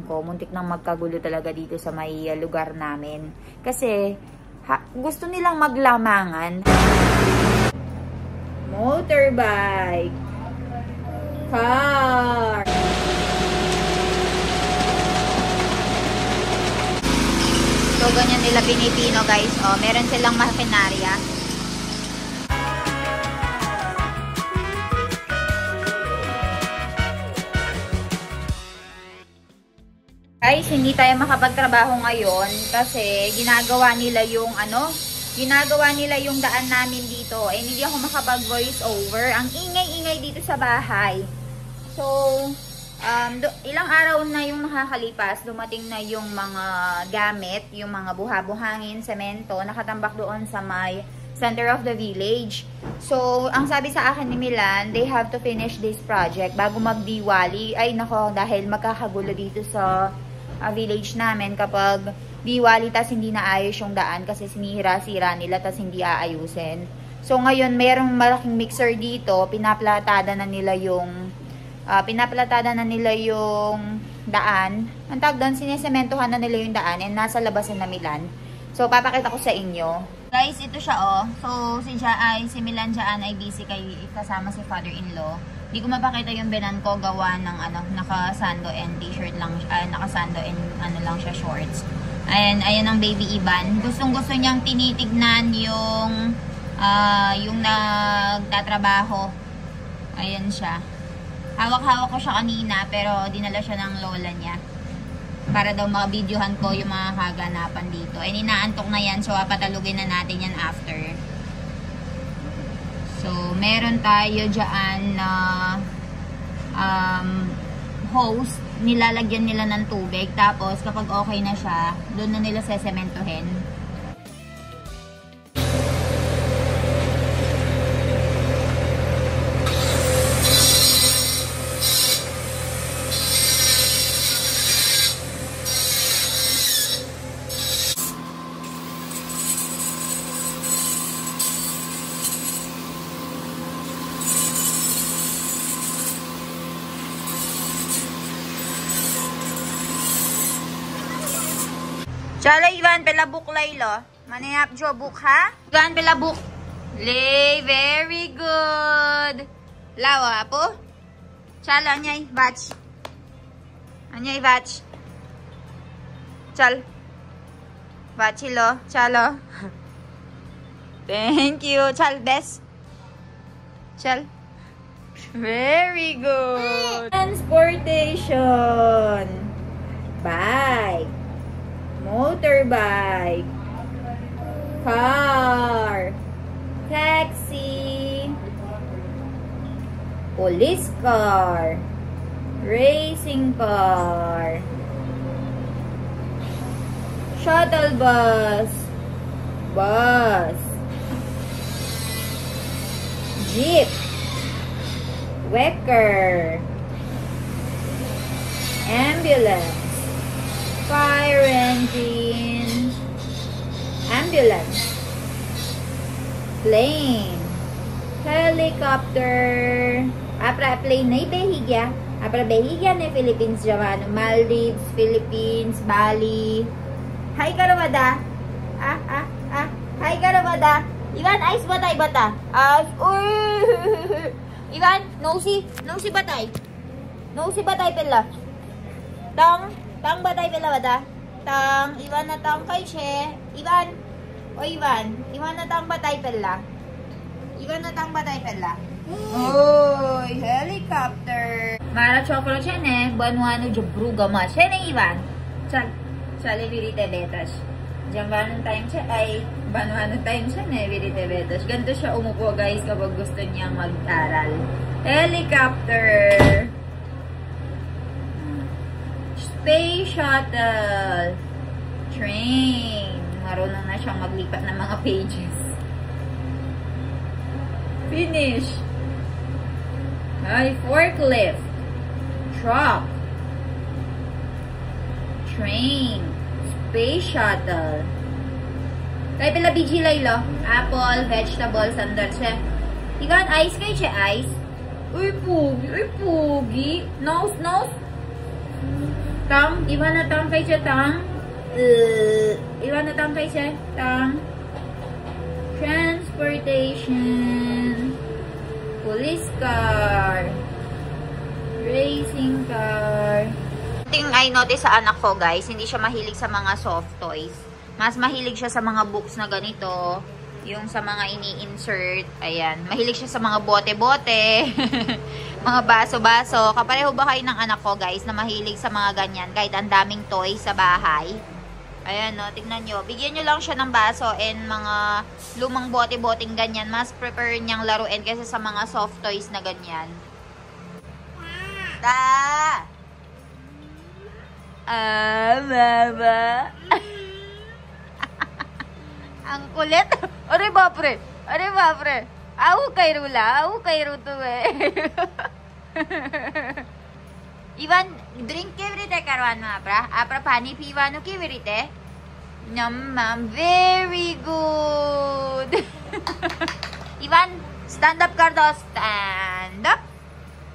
ko, muntik nang magkagulo talaga dito sa may lugar namin. Kasi, gusto nilang maglamangan. Motorbike. Car. So, ganyan nila pinipino, guys. Oh, meron silang makinarya. Guys, hindi tayo makapagtrabaho ngayon kasi ginagawa nila yung daan namin dito. Eh, hindi ako makapag-voice over. Ang ingay-ingay dito sa bahay. So, ilang araw na yung nakakalipas, dumating na yung mga gamit, yung mga buha-buhangin, semento, nakatambak doon sa may center of the village. So, ang sabi sa akin ni Milan, they have to finish this project bago mag-Diwali. Ay, nako, dahil magkakagulo dito sa village namin kapag Diwali tas hindi naayos yung daan kasi sinihira-sira nila tas hindi aayusin. So ngayon merong malaking mixer dito, pinaplatada na nila yung daan. Ang tawag doon, sinesementohan na nila yung daan and nasa labasan na Milan. So papakita ko sa inyo. Guys, ito siya oh. So si Milan dyan ay busy kasama si father-in-law. Hindi ko mapakita yung binan ko, gawa ng naka-sando and t-shirt lang, naka-sando and lang siya, shorts. Ayan ang baby Ivan. Gustong-gusto niyang tinitignan yung nagtatrabaho. Ayan siya. Hawak-hawak ko siya kanina, pero dinala siya ng lola niya. Para daw maka-videohan ko yung mga kaganapan dito. And inaantok na yan, so patalugin na natin yan after. So, meron tayo dyan na hose, nilalagyan nila ng tubig. Tapos, kapag okay na siya, doon na nila sesementohin. Chala, Ivan, pelabuk laylo. Manayap jo buk, ha? Ivan, pelabuk. Lay, very good. Lawa, po? Chala, anyay, batch. Anyay, batch. Chal. Batchilo, chalo. Thank you. Chal, best. Chal. Very good. Transportation. Bye. Motorbike, car, taxi, police car, racing car, shuttle bus, jeep, Wecker, ambulance, fire engine, ambulance, plane, helicopter, plane na ibehigya, behigya na Philippines jaman, Maldives, Philippines, Bali. Hi karamada. Hi karamada. Ivan, ice batay bata. Ivan, nosy batay. Nosy batay pala. Tang batay pala bata. Tang, Ivan na tang kay she. Ivan. O Ivan na tang batay pala. Ivan na tang batay pala. Oy, helicopter. Mara chocolate siya ne. Banuano jabruga ma. Siya ne Ivan. Chale virite betas. Diyan banong time siya ay banuano time siya ne virite betas. Ganito siya umupo guys kapag gusto niya mag-aral. Helicopter. Space shuttle. Train. Marunong na siyang maglipat ng mga pages. Finish. Ay, forklift. Truck. Train. Space shuttle. Kaya pala BG Laylo. Apple, vegetables, sandal siya. Ivan, ice kayo siya, ice? Uy, pugi. Nose. Tang, Ivana tang kay siya tang. Ivana tang kay siya tang. Transportation. Police car. Racing car. Ting I notice sa anak ko, guys, hindi siya mahilig sa mga soft toys. Mas mahilig siya sa mga books na ganito. Yung sa mga ini-insert. Ayan. Mahilig siya sa mga bote-bote. Mga baso-baso. Kapareho ba kayo ng anak ko, guys, na mahilig sa mga ganyan? Kahit ang daming toys sa bahay. Ayan, no. Tignan nyo. Bigyan nyo lang siya ng baso and mga lumang bote-boteng ganyan. Mas prefer niyang laruin kaysa sa mga soft toys na ganyan. Ta! Mama. Ang kulit. Are bapre. Are bapre. Awu kay Rula. Awu kay Ruto eh. Ivan, drink kevi rite karwana apra? Apra pani pivano kevi rite? Nammam, very good. Ivan, stand up kar do. Stand up.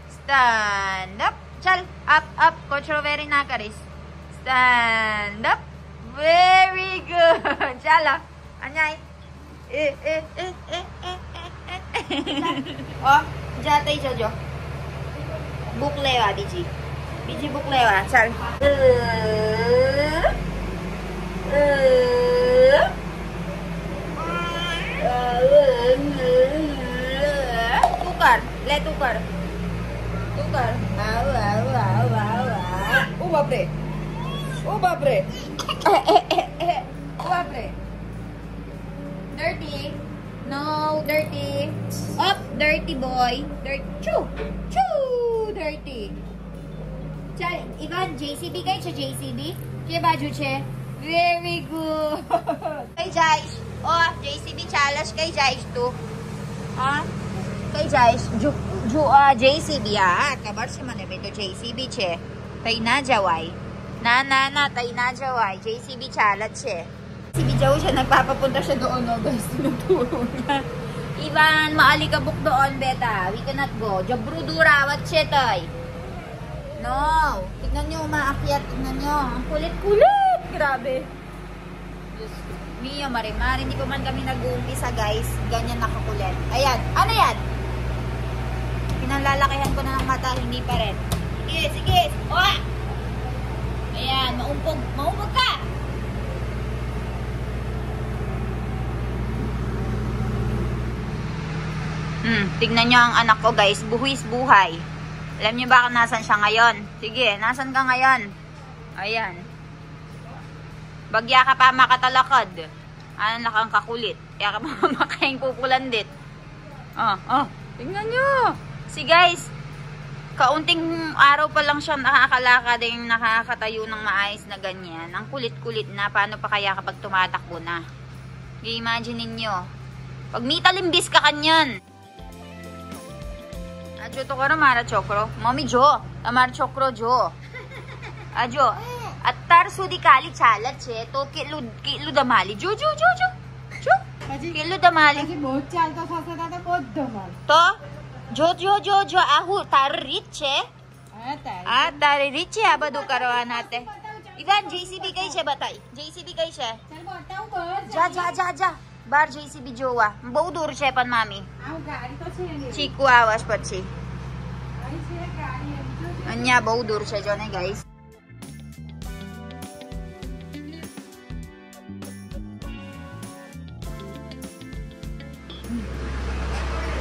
Stand up. Chal, up. Controversy na karis. Stand up. Very good. Chala. Anyay. Oh, jatay jojo. Buklewa, Biji. Biji buklewa. Chal. Tukar. Le tukar. Tukar. Oh, babre. Oh, babre. Oh, babre. Dirty. No, dirty. Up, dirty boy. Dirty. Choo. Choo. Dirty. Chal, Ivan, JCB kayo siya, JCB? Siya baju siya? Very good. Kay Jaish. Oh, JCB challenge kay Jaish to. Ah? Kay Jaish. JCB ah. Kabar siya man ito JCB siya. Tay na jaway. Na, tay na jaway. JCB challenge siya. Si Bijaw siya, nagpapapunta siya doon, no, guys, tinuturo na. Ivan, maalikabok doon, beta. We cannot go. Jabrudura, what shit, ay? No. Tignan nyo, umaakyat. Tignan nyo. Ang kulit-kulit. Grabe. Diyos Mio, marimar. Hindi ko man kami nag-uumpisa, guys. Ganyan nakakulit. Ayan. Ano yan? Pinanlalakihan ko na ng mata. Hindi pa rin. Sige. Oh! Ayan, maumpog. Maumpog ka! Tignan nyo ang anak ko, guys. Buhuis buhay. Alam nyo ba kung nasan siya ngayon? Sige, nasan ka ngayon? Ayan. Bagya ka pa makatalakad. Ano kang kakulit. Kaya ka pa makaing kukulandit. Tignan nyo. Si guys, kaunting araw pa lang siya nakakalakad yung nakakatayo ng maayos na ganyan. Ang kulit-kulit na. Paano pa kaya kapag tumatakbo na? I-imagine ninyo. Pag may talimbis ka kanyan. Ajo to karo mara chokro. Mami jo. Amar chokro jo. Ajo. Attar sudi kali chalat che. To kilo damali. Jo. Kilo damali. बहुत चालता फसता था बहुत दमल तो जो आहू tar rich che. tar rich है अब दो करवा नाते. Ivan JCB कई छे बताई. JCB कई छे. चल बताओ बस जा. बार JCB જોવા. બહુ દૂર છે પણ મામી. આવ ગાડી તો છે ને. ચીકુ આવાજ પછી. અહીં છે ગાડી એમ અહીંયા બહુ દૂર છે જો ને guys.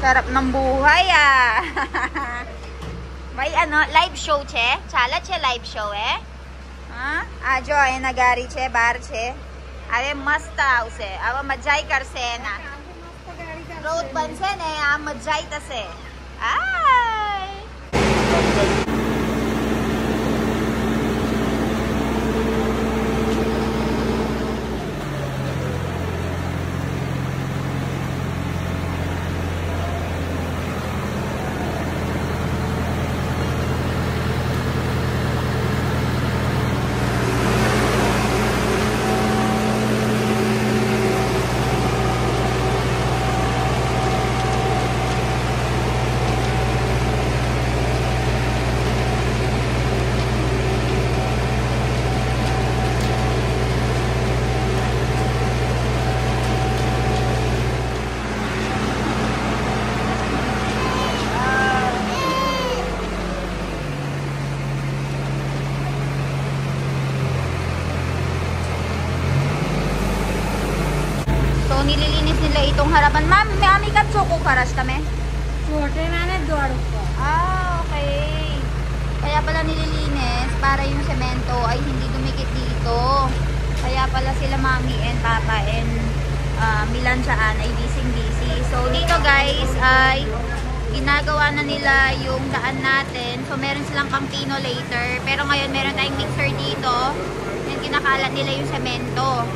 Sarap ng buhay ah. May ano, live show છે. Chala છે live show eh. હા? આ જો એ નગારી છે, બાર છે. હવે મસ્ત આવશે. હવે મજાઈ કરશે એના. રોડ બનશે ને આ મજાઈ થશે. હાય. itong harapan. Ma'am, may amikat choco karas kami? छोटे मैंने 2 रुपये Okay. Kaya pala nililinis para yung semento ay hindi dumikit dito. Kaya pala sila Mami and Papa and Milan saan ay busy. So dito guys ay ginagawa na nila yung daan natin. So meron silang campino later. Pero ngayon meron tayong mixer dito. And kinakalat nila yung semento.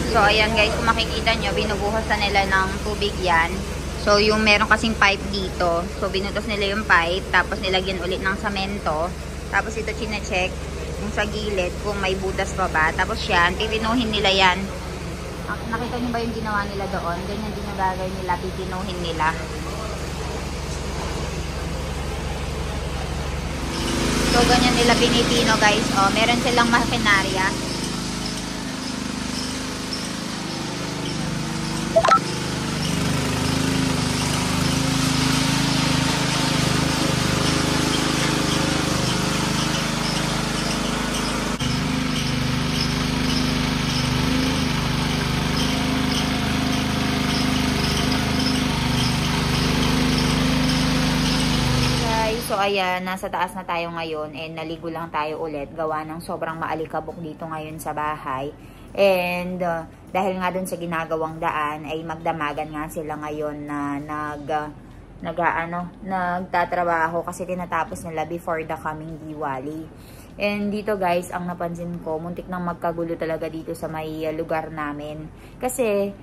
So, ayan guys, kung makikita nyo, binubuhos na nila ng tubig yan. So, yung meron kasing pipe dito. So, binutos nila yung pipe, tapos nilagyan ulit ng samento. Tapos ito chine-check yung sa gilid kung may butas pa ba. Tapos yan, pipinuhin nila yan. Nakita nyo ba yung ginawa nila doon? Ganyan din yung gagawin nila, pipinuhin nila. So, ganyan nila pinipino guys. O, meron silang makinarya. So ayan, nasa taas na tayo ngayon and naligo lang tayo ulit gawa ng sobrang maalikabok dito ngayon sa bahay. And dahil nga dun sa ginagawang daan ay magdamagan nga sila ngayon na nagtatrabaho kasi tinatapos nila before the coming Diwali. And dito guys, ang napansin ko, muntik nang magkagulo talaga dito sa may lugar namin. Kasi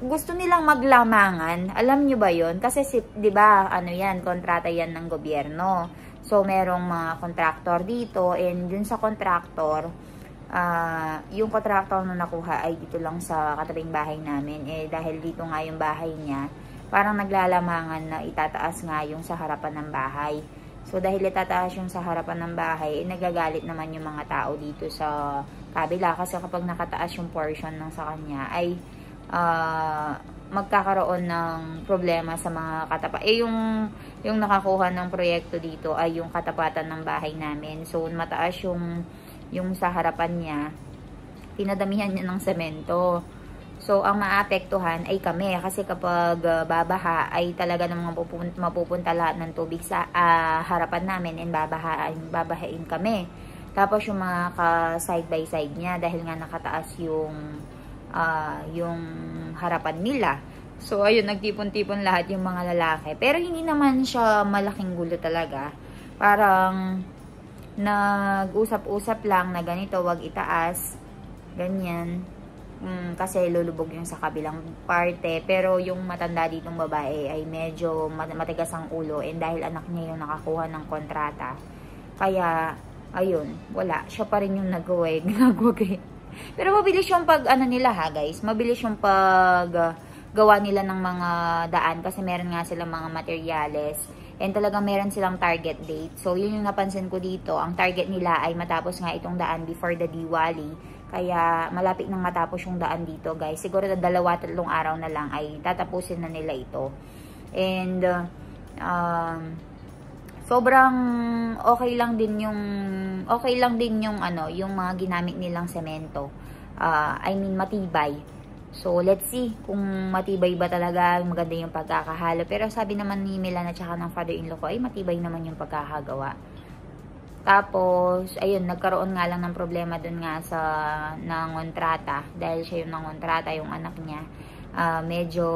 gusto nilang maglamangan. Alam nyo ba yon? Kasi 'di ba, ano 'yan, kontrata 'yan ng gobyerno. So merong mga kontraktor dito and dun sa kontraktor, yung kontraktor na nakuha ay dito lang sa katabing bahay namin. Eh dahil dito nga yung bahay niya, parang naglalamangan na itataas nga yung sa harapan ng bahay. So dahil itataas yung sa harapan ng bahay, nagagalit naman yung mga tao dito sa kabila kasi kapag nakataas yung portion ng sa kanya ay magkakaroon ng problema sa mga katapat. Yung nakakuha ng proyekto dito ay yung katapatan ng bahay namin. So, mataas yung sa harapan niya. Pinadamihan niya ng semento. So, ang maapektuhan ay kami. Kasi kapag babaha, ay talaga namang mapupunta lahat ng tubig sa harapan namin and babahain kami. Tapos, yung mga ka-side by side niya dahil nga nakataas yung harapan nila. So, ayun, nagtipon-tipon lahat yung mga lalaki. Pero hindi naman siya malaking gulo talaga. Parang nag-usap-usap lang na ganito, wag itaas. Ganyan. Kasi lulubog yung sa kabilang parte. Pero yung matanda ditong babae ay medyo matigas ang ulo. And dahil anak niya yung nakakuha ng kontrata. Kaya, ayun, wala. Siya pa rin yung nagaway. Pero mabilis yung nila ha guys, mabilis yung gawa nila ng mga daan kasi meron nga silang mga materyales and talagang meron silang target date. So yun yung napansin ko dito, ang target nila ay matapos nga itong daan before the Diwali. Kaya malapit nang matapos yung daan dito guys. Siguro na 2-3 araw na lang ay tatapusin na nila ito. And sobrang okay lang din yung yung mga ginamit nilang semento. I mean matibay. So let's see kung matibay ba talaga, maganda yung pagkakahalo. Pero sabi naman ni Milan at saka ng father-in-law ko ay matibay naman yung pagkakagawa. Tapos, ayun, nagkaroon nga lang ng problema dun nga sa nangontrata. Dahil siya yung nangontrata, yung anak niya. Medyo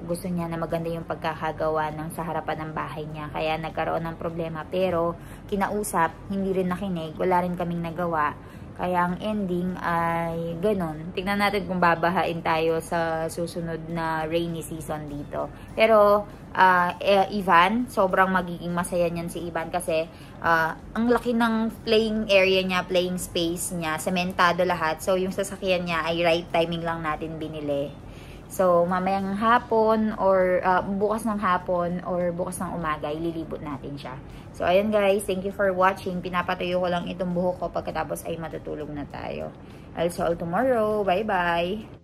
gusto niya na maganda yung pagkakagawa ng sa harapan ng bahay niya. Kaya nagkaroon ng problema. Pero, kinausap, hindi rin nakinig. Wala rin kaming nagawa. Kaya ang ending ay ganun. Tignan natin kung babahain tayo sa susunod na rainy season dito. Pero, Ivan, sobrang magiging masaya niyan si Ivan kasi ang laki ng playing area niya, playing space niya, sementado lahat. So, yung sasakyan niya ay right timing lang natin binili. So, mamayang hapon or bukas ng hapon or bukas ng umaga, ililibot natin siya. So, ayan guys, thank you for watching. Pinapatuyo ko lang itong buhok ko pagkatapos ay matutulog na tayo. I'll see you all tomorrow. Bye-bye!